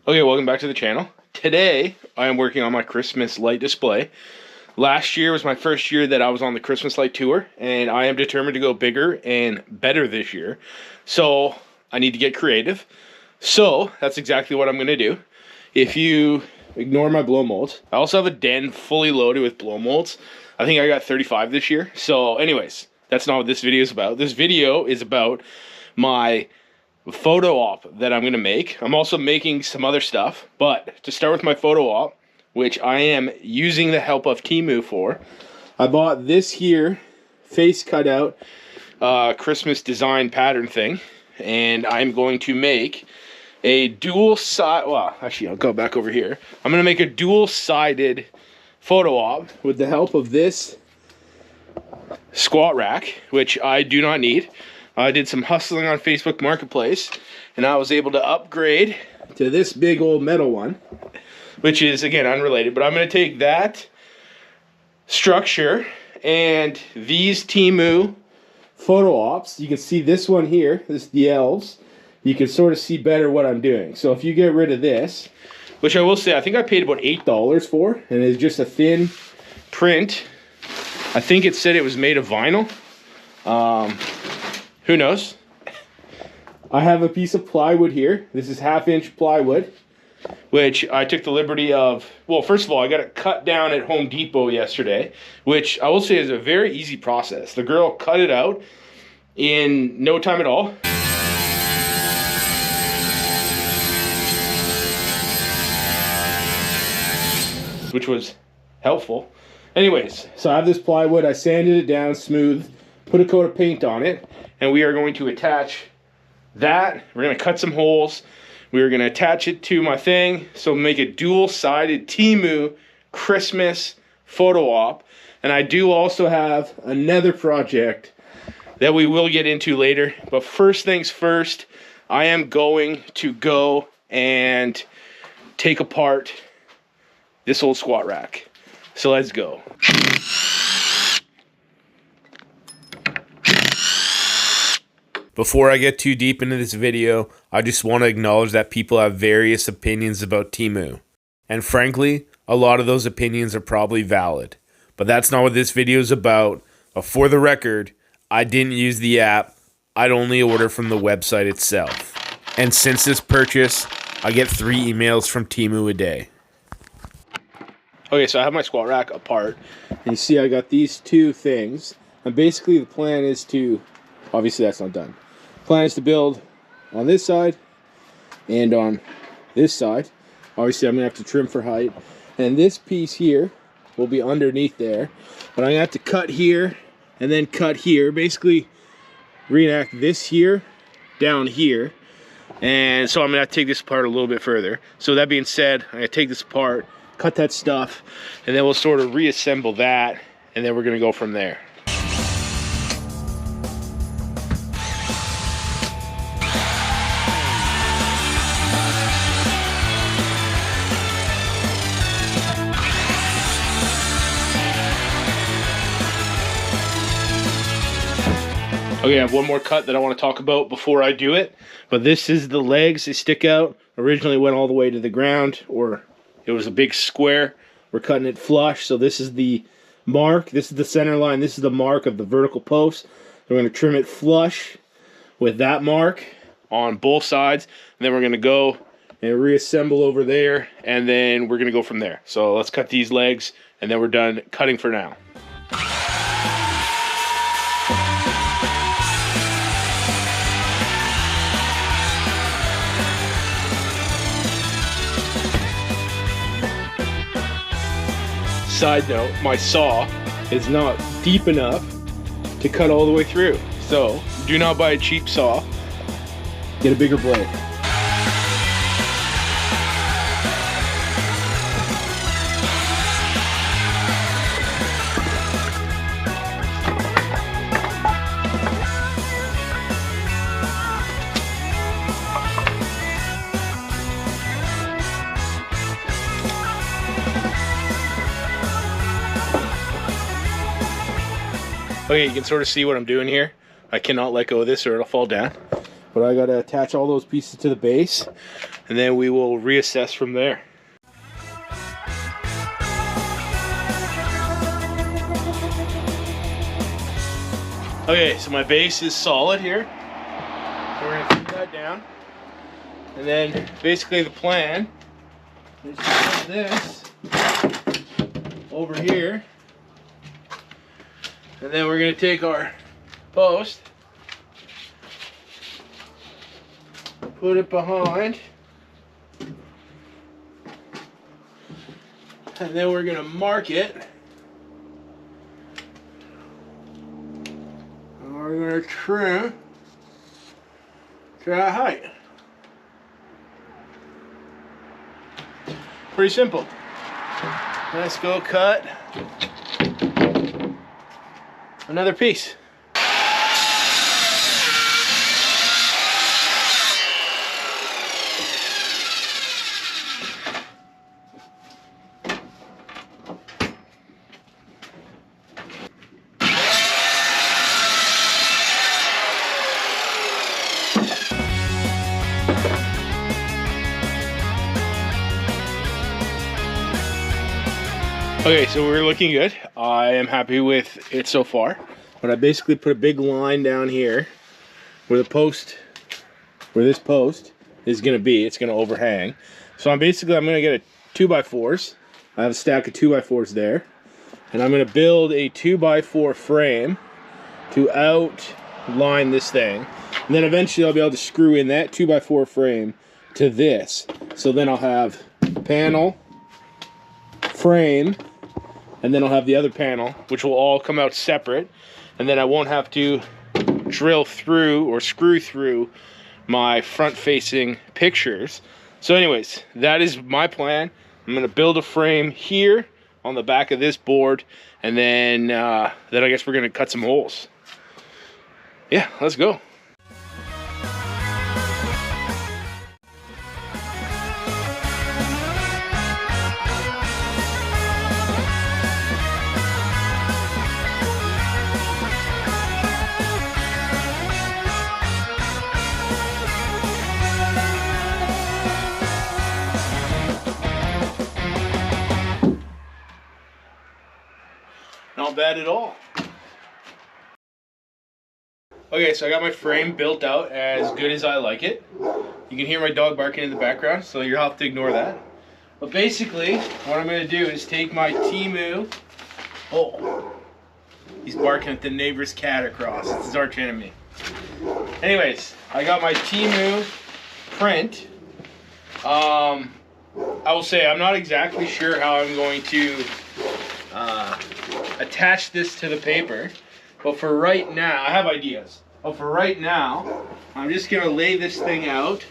Okay, welcome back to the channel. Today, I am working on my Christmas light display. Last year was my first year that I was on the Christmas light tour, and I am determined to go bigger and better this year. So, I need to get creative. So, that's exactly what I'm going to do. If you ignore my blow molds, I also have a den fully loaded with blow molds. I think I got 35 this year. So, anyways, that's not what this video is about. This video is about my photo op that I'm going to make. I'm also making some other stuff, but to start with my photo op, which I am using the help of Temu for, I bought this here face cutout Christmas design pattern thing, and I'm going to make a dual side, well, actually I'll go back over here. I'm going to make a dual sided photo op with the help of this squat rack, which I do not need. I did some hustling on Facebook Marketplace, and I was able to upgrade to this big old metal one, which is, again, unrelated. But I'm going to take that structure and these Temu photo ops. You can see this one here, this is the elves. You can sort of see better what I'm doing. So if you get rid of this, which I will say, I think I paid about $8 for, and it's just a thin print. I think it said it was made of vinyl. Who knows? I have a piece of plywood here. This is 1/2-inch plywood, which I took the liberty of. Well, first of all, I got it cut down at Home Depot yesterday, which I will say is a very easy process. The girl cut it out in no time at all. Which was helpful. Anyways, so I have this plywood. I sanded it down smooth, put a coat of paint on it, and we are going to attach that. We're going to cut some holes. We're going to attach it to my thing, so make a dual-sided Temu Christmas photo op. And I do also have another project that we will get into later. But first things first, I am going to go and take apart this old squat rack. So let's go. Before I get too deep into this video, I just want to acknowledge that people have various opinions about Temu. And frankly, a lot of those opinions are probably valid. But that's not what this video is about. But for the record, I didn't use the app. I'd only order from the website itself. And since this purchase, I get 3 emails from Temu a day. Okay, so I have my squat rack apart. And you see I got these two things. And basically the plan is to, obviously that's not done. Plan is to build on this side and on this side. Obviously I'm going to have to trim for height. And this piece here will be underneath there. But I'm going to have to cut here and then cut here. Basically reenact this here down here. And so I'm going to have to take this apart a little bit further. So that being said, I'm going to take this apart, cut that stuff, and then we'll sort of reassemble that, and then we're going to go from there. Okay, I have one more cut that I want to talk about before I do it. But this is the legs. They stick out. Originally went all the way to the ground, or it was a big square. We're cutting it flush. So this is the mark. This is the center line. This is the mark of the vertical post. We're going to trim it flush with that mark on both sides. And then we're going to go and reassemble over there. And then we're going to go from there. So let's cut these legs, and then we're done cutting for now. Side note, my saw is not deep enough to cut all the way through. So do not buy a cheap saw. Get a bigger blade. Okay, you can sort of see what I'm doing here. I cannot let go of this or it'll fall down. But I gotta attach all those pieces to the base. and then we will reassess from there. Okay, so my base is solid here. So we're gonna keep that down. And then basically the plan is to put this over here. And then we're gonna take our post, put it behind, and then we're gonna mark it. And we're gonna trim to that height. Pretty simple. Let's go cut another piece. Okay, so we're looking good. I am happy with it so far. But I basically put a big line down here where the post, where this post is gonna be. It's gonna overhang. So I'm gonna get a 2x4s. I have a stack of 2x4s there. And I'm gonna build a 2x4 frame to outline this thing. And then eventually I'll be able to screw in that 2x4 frame to this. So then I'll have panel, frame, and then I'll have the other panel, which will all come out separate. And then I won't have to drill through or screw through my front-facing pictures. So anyways, that is my plan. I'm gonna build a frame here on the back of this board, and then I guess we're gonna cut some holes. Yeah, let's go. Not bad at all. Okay, so I got my frame built out as good as I like it. You can hear my dog barking in the background, so you'll have to ignore that. But basically, what I'm going to do is take my Temu. Oh, he's barking at the neighbor's cat across. It's his arch enemy. Anyways, I got my Temu print. I will say I'm not exactly sure how I'm going to attach this to the paper, but for right now, I have ideas. But for right now, I'm just gonna lay this thing out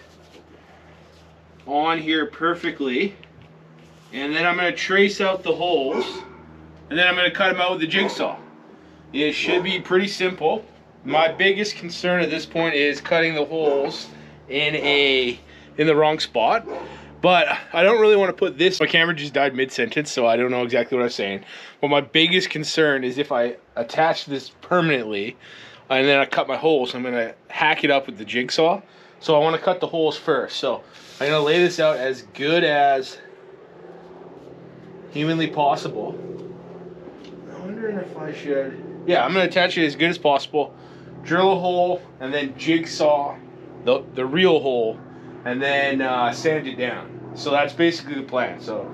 on here perfectly, and then I'm gonna trace out the holes, and then I'm gonna cut them out with the jigsaw. It should be pretty simple. My biggest concern at this point is cutting the holes in the wrong spot. But I don't really want to put this. My camera just died mid-sentence, so I don't know exactly what I was saying. But my biggest concern is if I attach this permanently and then I cut my holes, I'm going to hack it up with the jigsaw. So I want to cut the holes first. So I'm going to lay this out as good as humanly possible. I'm wondering if I should... Yeah, I'm going to attach it as good as possible. Drill a hole and then jigsaw the real hole, and then sand it down. So that's basically the plan. So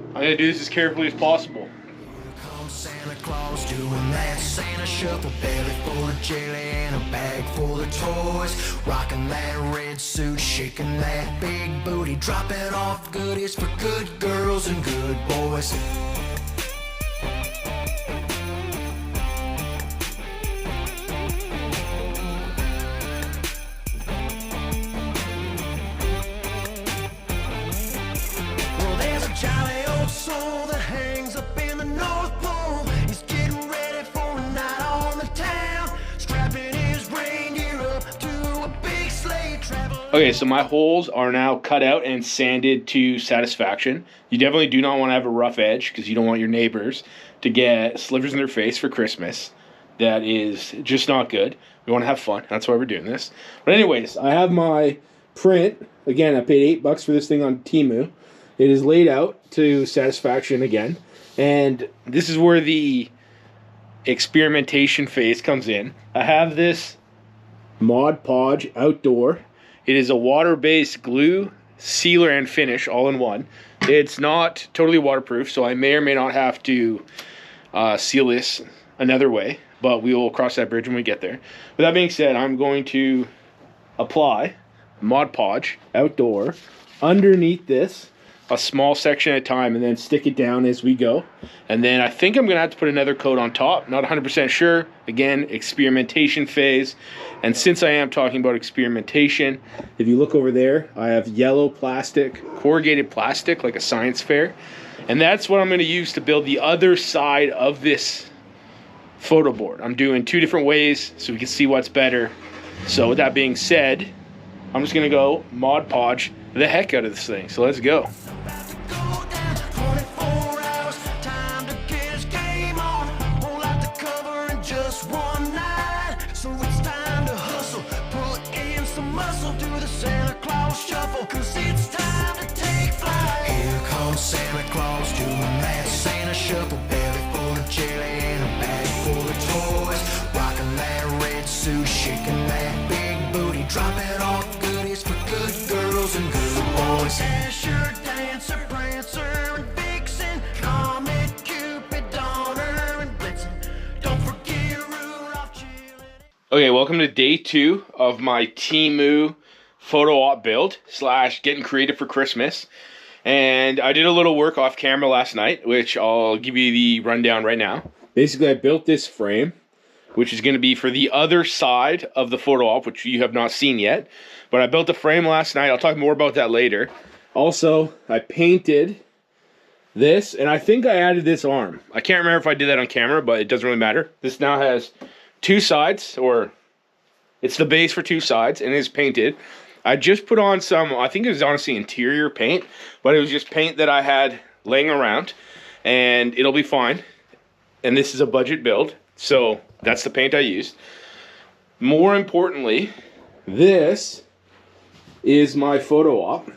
I'm gonna do this as carefully as possible. Here comes Santa Claus doing that Santa shuffle, belly full of jelly and a bag full of toys, rocking that red suit, shaking that big booty, dropping off goodies for good girls and good boys. Jolly old soul that hangs up in the North Pole. He's getting ready for a night on the town, strapping his reindeer up to a big sleigh travel. Okay, so my holes are now cut out and sanded to satisfaction. You definitely do not want to have a rough edge because you don't want your neighbors to get slivers in their face for Christmas. That is just not good. We want to have fun. That's why we're doing this. But anyways, I have my print. Again, I paid $8 for this thing on Temu. It is laid out to satisfaction again. And this is where the experimentation phase comes in. I have this Mod Podge Outdoor. It is a water-based glue, sealer, and finish all in one. It's not totally waterproof, so I may or may not have to seal this another way, but we will cross that bridge when we get there. With that being said, I'm going to apply Mod Podge Outdoor underneath this, a small section at a time, and then stick it down as we go. And then I think I'm gonna have to put another coat on top. Not 100% sure. Again, experimentation phase. And since I am talking about experimentation, if you look over there, I have yellow plastic, corrugated plastic, like a science fair. And that's what I'm gonna use to build the other side of this photo board. I'm doing 2 different ways so we can see what's better. So with that being said, I'm just gonna go Mod Podge the heck out of this thing. So let's go. Santa Claus doing that Santa shuffle, belly full of jelly and a bag full of toys, rocking that red suit, shaking that big booty, dropping off goodies for good girls and good boys. Dasher, Dancer, Prancer, and Vixen, Comet, Cupid, Donner, and Blitzen. Don't forget Rudolph, chillin'. Okay, welcome to day 2 of my Temu photo op build / getting creative for Christmas. And I did a little work off camera last night, which I'll give you the rundown right now. Basically, I built this frame, which is going to be for the other side of the photo op, which you have not seen yet. But I built the frame last night. I'll talk more about that later. Also, I painted this, and I think I added this arm. I can't remember if I did that on camera, but it doesn't really matter. This now has 2 sides, or it's the base for 2 sides, and it's painted. I just put on some, I think it was honestly interior paint, but it was just paint that I had laying around, and it'll be fine. And this is a budget build, so that's the paint I used. More importantly, this is my photo op.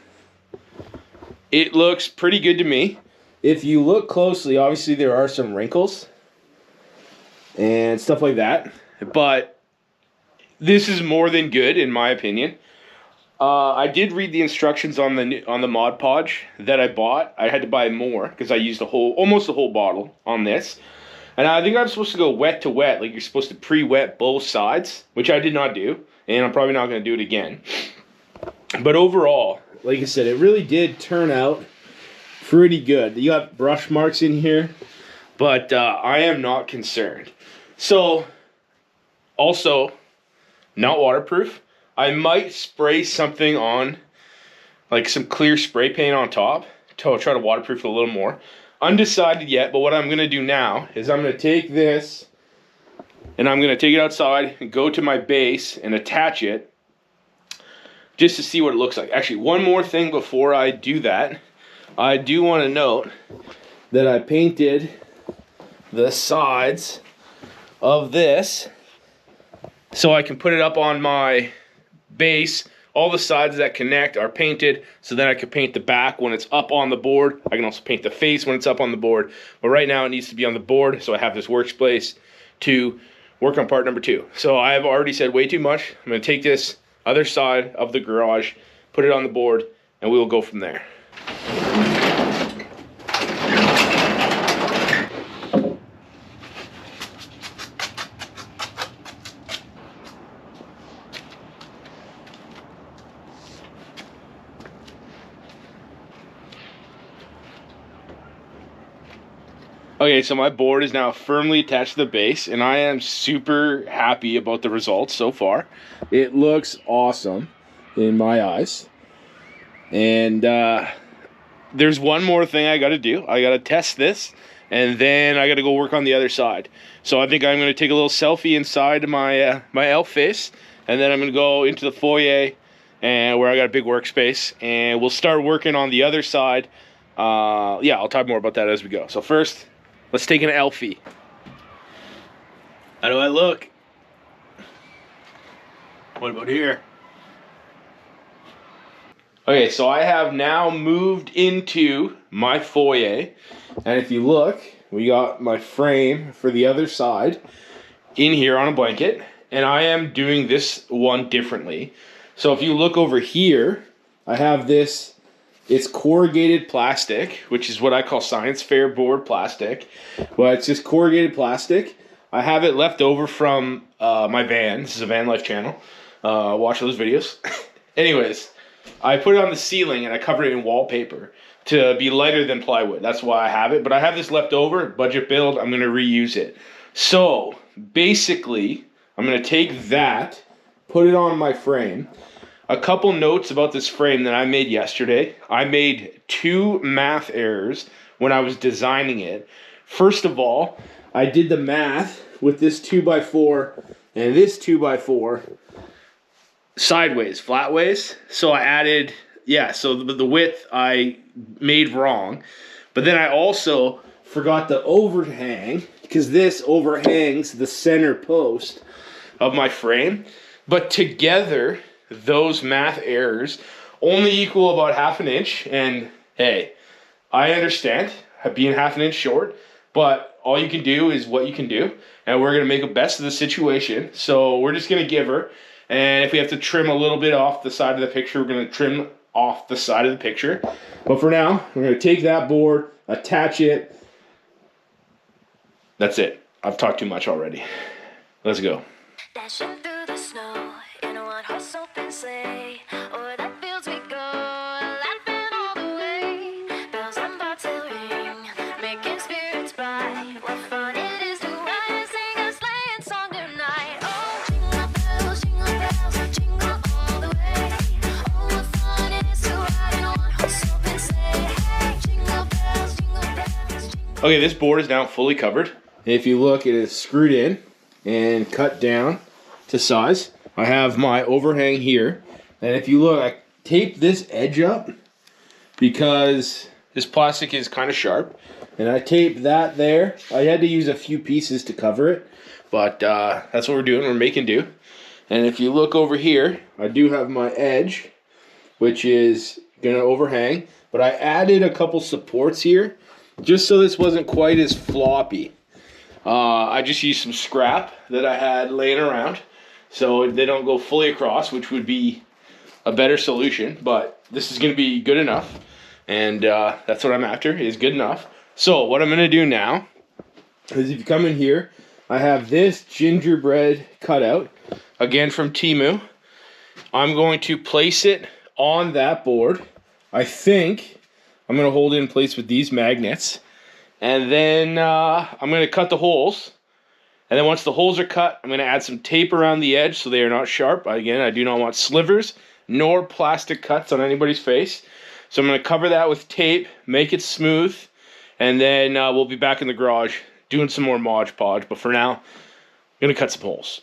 It looks pretty good to me. If you look closely, obviously there are some wrinkles and stuff like that, but this is more than good in my opinion. I did read the instructions on the Mod Podge that I bought. I had to buy more because I used almost the whole bottle on this. And I think I'm supposed to go wet to wet, like you're supposed to pre-wet both sides, which I did not do, and I'm probably not going to do it again. But overall, like I said, it really did turn out pretty good. You got brush marks in here, but I am not concerned. So, also, not waterproof. I might spray something on, like some clear spray paint on top to try to waterproof it a little more. Undecided yet, but what I'm going to do now is I'm going to take this and I'm going to take it outside and go to my base and attach it just to see what it looks like. Actually, one more thing before I do that. I do want to note that I painted the sides of this so I can put it up on my base. All the sides that connect are painted, so then I can paint the back when it's up on the board. I can also paint the face when it's up on the board, but right now it needs to be on the board, so I have this workspace to work on part number 2. So I have already said way too much. I'm going to take this other side of the garage, put it on the board, and we will go from there. Okay, so my board is now firmly attached to the base, and I am super happy about the results so far. It looks awesome in my eyes. And there's one more thing I got to do. I got to test this, and then I got to go work on the other side. So I think I'm going to take a little selfie inside my my elf face, and then I'm going to go into the foyer, and where I got a big workspace, and we'll start working on the other side. Yeah, I'll talk more about that as we go. So first, let's take an Elfie. How do I look? What about here? Okay, so I have now moved into my foyer, and if you look, we got my frame for the other side in here on a blanket, and I am doing this one differently. So if you look over here, I have this, it's corrugated plastic, which is what I call science fair board plastic, but it's just corrugated plastic. I have it left over from my van. This is a van life channel. Watch those videos. Anyways, I put it on the ceiling and I covered it in wallpaper to be lighter than plywood. That's why I have it. But I have this left over, budget build. I'm going to reuse it. So basically, I'm going to take that, put it on my frame. A couple notes about this frame that I made yesterday. I made 2 math errors when I was designing it. First of all, I did the math with this 2x4 and this 2x4 sideways, flatways. So I added, so the width I made wrong. But then I also forgot the overhang, because this overhangs the center post of my frame. But together, those math errors only equal about 1/2 inch. And hey, I understand being 1/2 inch short, but all you can do is what you can do. And we're going to make the best of the situation. So we're just going to give her. And if we have to trim a little bit off the side of the picture, we're going to trim off the side of the picture. But for now, we're going to take that board, attach it. That's it. I've talked too much already. Let's go. Dashing through the snow in a one-horse open sleigh. O'er the fields we go, laughing all the way. Bells on bobtail ring, making spirits bright. What fun it is to ride and sing a sleighing song tonight. Oh, jingle bells, jingle all the way. Oh, what fun it is to ride in a one-horse open sleigh. Hey, jingle bells, jingle bells, jingle. Okay, this board is now fully covered. If you look, it is screwed in and cut down to size. I have my overhang here, and if you look, I taped this edge up because this plastic is kind of sharp, and I taped that there. I had to use a few pieces to cover it, but that's what we're doing. We're making do. And if you look over here, I do have my edge, which is gonna overhang, but I added a couple supports here just so this wasn't quite as floppy. I just used some scrap that I had laying around so they don't go fully across, which would be a better solution, but this is going to be good enough, and that's what I'm after, is good enough. So what I'm going to do now is, if you come in here, I have this gingerbread cutout, again from Temu. I'm going to place it on that board. I think I'm going to hold it in place with these magnets. And then I'm going to cut the holes. And then once the holes are cut, I'm going to add some tape around the edge so they are not sharp. Again, I do not want slivers nor plastic cuts on anybody's face. So I'm going to cover that with tape, make it smooth, and then we'll be back in the garage doing some more Mod Podge. But for now, I'm going to cut some holes.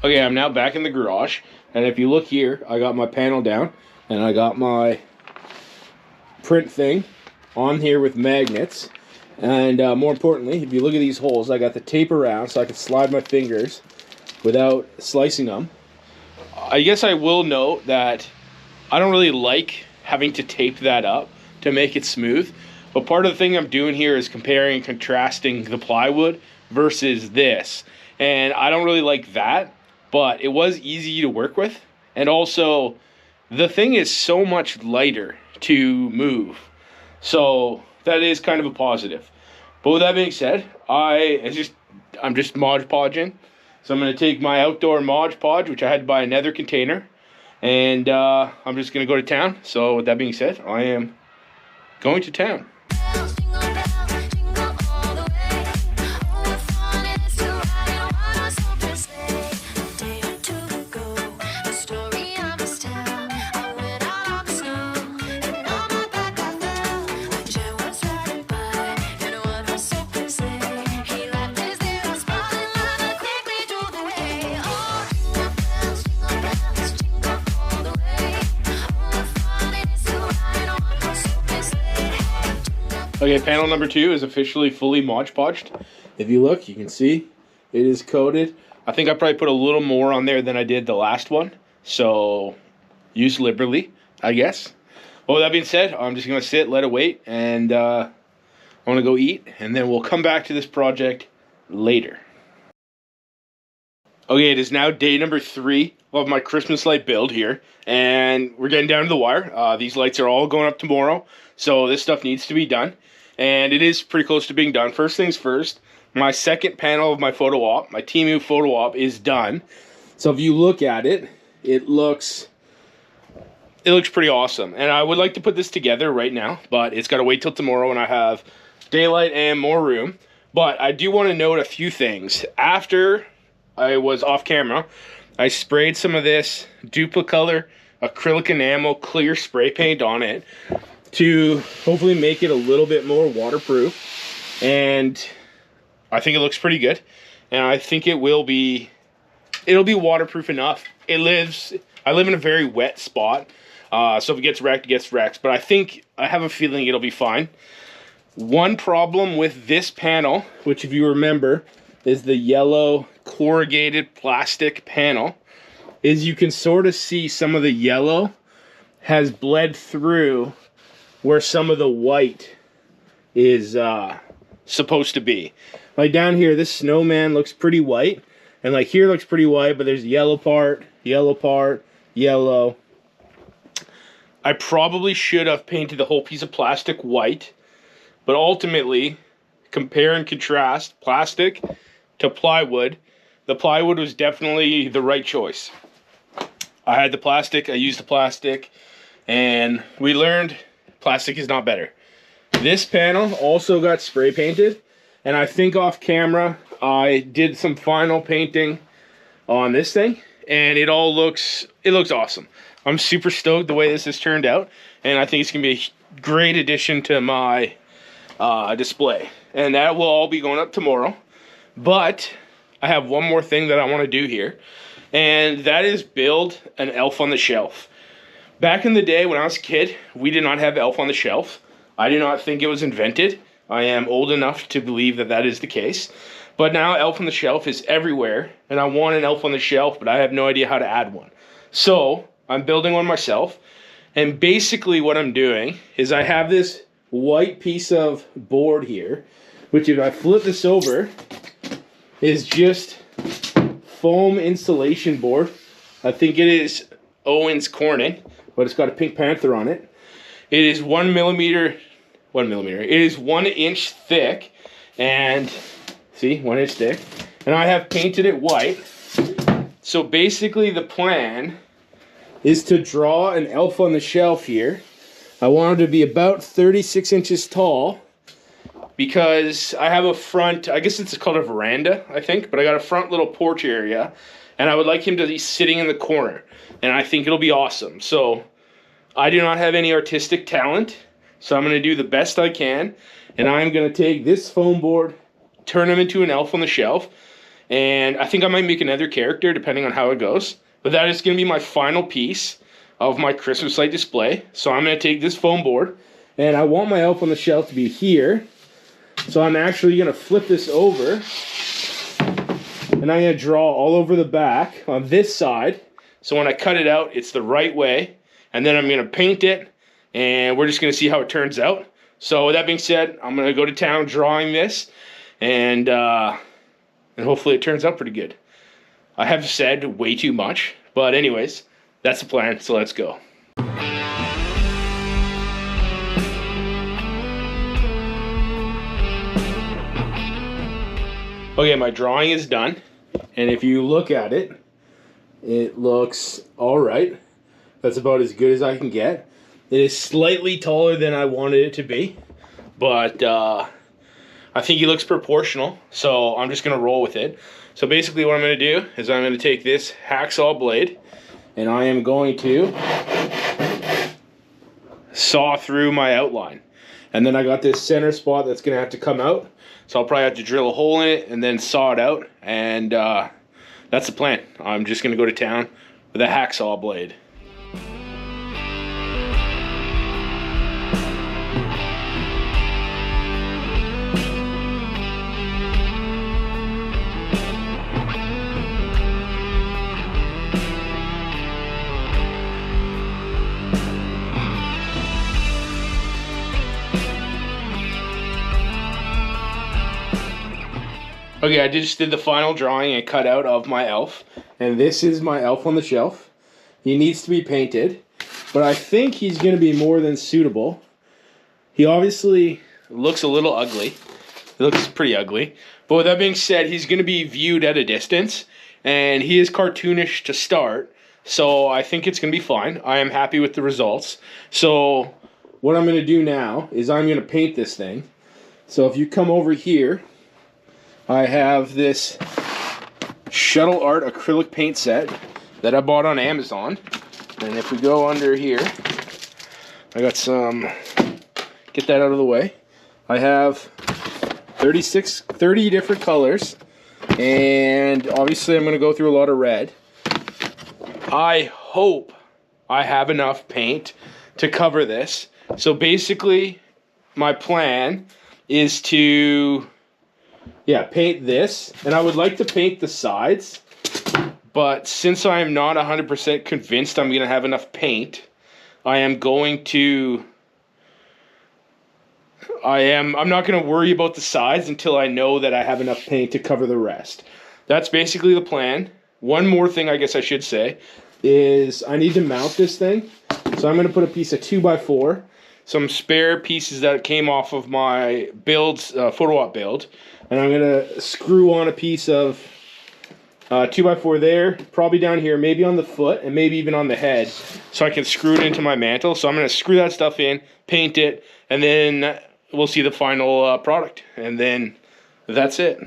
Okay, I'm now back in the garage, and if you look here, I got my panel down, and I got my print thing on here with magnets, and more importantly, if you look at these holes, I got the tape around so I can slide my fingers without slicing them. I guess I will note that I don't really like having to tape that up to make it smooth, but part of the thing I'm doing here is comparing and contrasting the plywood versus this, and I don't really like that. But it was easy to work with, and also the thing is so much lighter to move, so that is kind of a positive. But with that being said, I'm just Mod Podging, so I'm going to take my outdoor Mod Podge, which I had to buy another container, and I'm just going to go to town. So with that being said, I am going to town. Okay, panel number 2 is officially fully Mod Podged. If you look, you can see it is coated. I think I probably put a little more on there than I did the last one. So use liberally, I guess. Well, with that being said, I'm just going to sit, let it wait, and I want to go eat, and then we'll come back to this project later. Okay, it is now day number 3 of my Christmas light build here, and we're getting down to the wire. These lights are all going up tomorrow, so this stuff needs to be done, and it is pretty close to being done. First things first, my second panel of my photo op, my Temu photo op, is done. So if you look at it, it looks pretty awesome, and I would like to put this together right now, but it's got to wait till tomorrow when I have daylight and more room. But I do want to note a few things. After I was off camera, I sprayed some of this Duplicolor acrylic enamel clear spray paint on it to hopefully make it a little bit more waterproof, and I think it looks pretty good, and I think it'll be waterproof enough. I live in a very wet spot, so if it gets wrecked, it gets wrecked, but I have a feeling it'll be fine. One problem with this panel, which if you remember is the yellow corrugated plastic panel, is you can sort of see some of the yellow has bled through where some of the white is supposed to be. Like down here, this snowman looks pretty white, and like here looks pretty white, but there's yellow part, yellow. I probably should have painted the whole piece of plastic white, but ultimately, compare and contrast plastic to plywood. The plywood was definitely the right choice. I had the plastic, I used the plastic, and we learned plastic is not better. This panel also got spray painted, and I think off camera I did some final painting on this thing, and it looks awesome. I'm super stoked the way this has turned out, and I think it's gonna be a great addition to my display, and that will all be going up tomorrow. But I have one more thing that I want to do here, and that is build an elf on the shelf. Back in the day when I was a kid, we did not have elf on the shelf. I do not think it was invented. I am old enough to believe that that is the case, but now elf on the shelf is everywhere, and I want an elf on the shelf, but I have no idea how to add one. So I'm building one myself, and basically what I'm doing is I have this white piece of board here, which if I flip this over is just foam insulation board. I think it is Owens Corning, but it's got a Pink Panther on it. It is 1 millimeter. It is 1 inch thick, and see, 1 inch thick, and I have painted it white. So basically the plan is to draw an elf on the shelf here. I want it to be about 36 inches tall, because I have a front, I guess it's called a veranda, I think, but I got a front little porch area, and I would like him to be sitting in the corner, and I think it'll be awesome. So I do not have any artistic talent, so I'm going to do the best I can, and I'm going to take this foam board, turn him into an elf on the shelf, and I think I might make another character depending on how it goes, but that is going to be my final piece of my Christmas light display. So I'm going to take this foam board, and I want my elf on the shelf to be here. So I'm actually going to flip this over, and I'm going to draw all over the back on this side. So when I cut it out, it's the right way, and then I'm going to paint it, and we're just going to see how it turns out. So with that being said, I'm going to go to town drawing this, and hopefully it turns out pretty good. I have said way too much, but anyways, that's the plan, so let's go. Okay, my drawing is done, and if you look at it, it looks alright. That's about as good as I can get. It is slightly taller than I wanted it to be, but I think he looks proportional, so I'm just going to roll with it. So basically what I'm going to do is I'm going to take this hacksaw blade, and I am going to saw through my outline. And then I got this center spot that's going to have to come out. So I'll probably have to drill a hole in it and then saw it out. And that's the plan. I'm just going to go to town with a hacksaw blade. Okay, I just did the final drawing and cutout of my elf. And this is my elf on the shelf. He needs to be painted, but I think he's going to be more than suitable. He obviously looks a little ugly. He looks pretty ugly. But with that being said, he's going to be viewed at a distance, and he is cartoonish to start. So I think it's going to be fine. I am happy with the results. So what I'm going to do now is I'm going to paint this thing. So if you come over here, I have this Shuttle Art acrylic paint set that I bought on Amazon. And if we go under here, I got some, get that out of the way. I have 30 different colors. And obviously I'm going to go through a lot of red. I hope I have enough paint to cover this. So basically, my plan is to, paint this. And I would like to paint the sides. But since I am not 100% convinced I'm going to have enough paint, I'm not going to worry about the sides until I know that I have enough paint to cover the rest. That's basically the plan. One more thing I guess I should say is I need to mount this thing. So I'm going to put a piece of 2x4, some spare pieces that came off of my photo op build, and I'm going to screw on a piece of 2x4 there, probably down here, maybe on the foot, and maybe even on the head, so I can screw it into my mantle. So I'm going to screw that stuff in, paint it, and then we'll see the final product, and then that's it.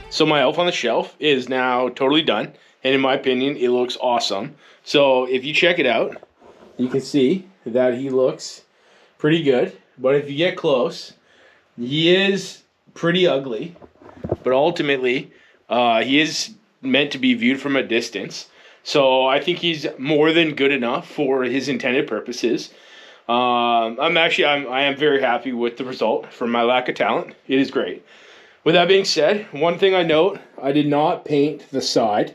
So my elf on the shelf is now totally done, and in my opinion, it looks awesome. So if you check it out, you can see that he looks pretty good. But if you get close, he is pretty ugly. But ultimately, he is meant to be viewed from a distance. So I think he's more than good enough for his intended purposes. I am very happy with the result. For my lack of talent, it is great. With that being said, one thing I note, I did not paint the side.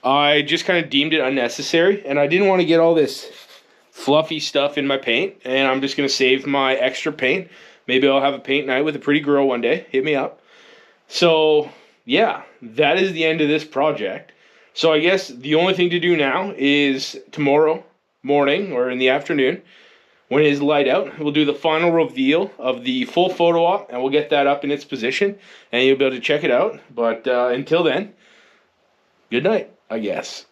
I just kind of deemed it unnecessary, and I didn't want to get all this fluffy stuff in my paint, and I'm just going to save my extra paint. Maybe I'll have a paint night with a pretty girl one day. Hit me up. So, yeah, that is the end of this project. So I guess the only thing to do now is tomorrow morning or in the afternoon, when it is light out, we'll do the final reveal of the full photo op, and we'll get that up in its position, and you'll be able to check it out. But until then, good night, I guess.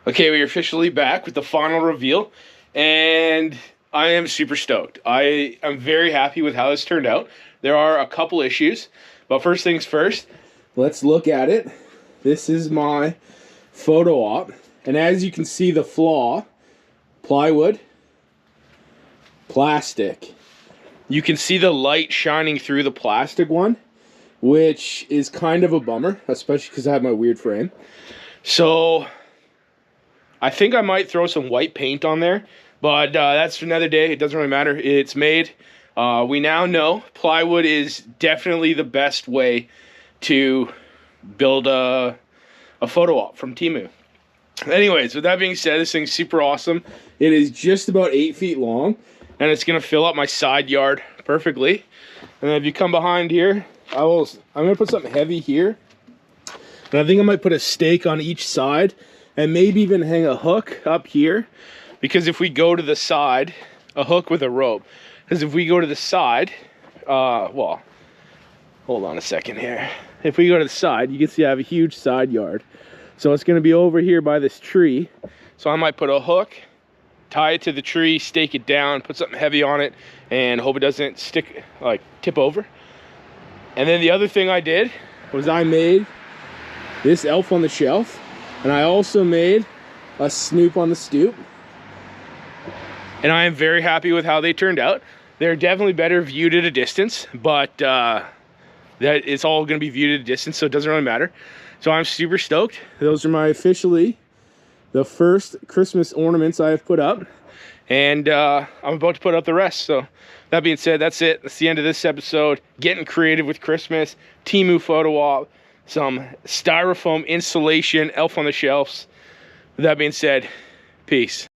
Okay, we're officially back with the final reveal, and I am super stoked. I am very happy with how this turned out. There are a couple issues, but first things first, let's look at it. This is my photo op, and as you can see, the flaw, plywood, plastic. You can see the light shining through the plastic one, which is kind of a bummer, especially because I have my weird frame. So I think I might throw some white paint on there, but that's for another day. It doesn't really matter. It's made. We now know plywood is definitely the best way to build a photo op from Temu. Anyways, with that being said, this thing's super awesome. It is just about 8 feet long, and it's going to fill up my side yard perfectly. And then if you come behind here, I'm going to put something heavy here. And I think I might put a stake on each side, and maybe even hang a hook up here. Because if we go to the side, a hook with a rope. Because if we go to the side, well, hold on a second here. If we go to the side, you can see I have a huge side yard. So it's going to be over here by this tree. So I might put a hook, tie it to the tree, stake it down, put something heavy on it, and hope it doesn't tip over. And then the other thing I did was I made this elf on the shelf, and I also made a Snoop on the stoop. and I am very happy with how they turned out. They're definitely better viewed at a distance, but that it's all going to be viewed at a distance, so it doesn't really matter. So I'm super stoked. Those are my officially the first Christmas ornaments I have put up, and I'm about to put up the rest. So that being said, that's it. That's the end of this episode. Getting creative with Christmas, Temu photo op, some styrofoam installation, elf on the shelves. With that being said, peace.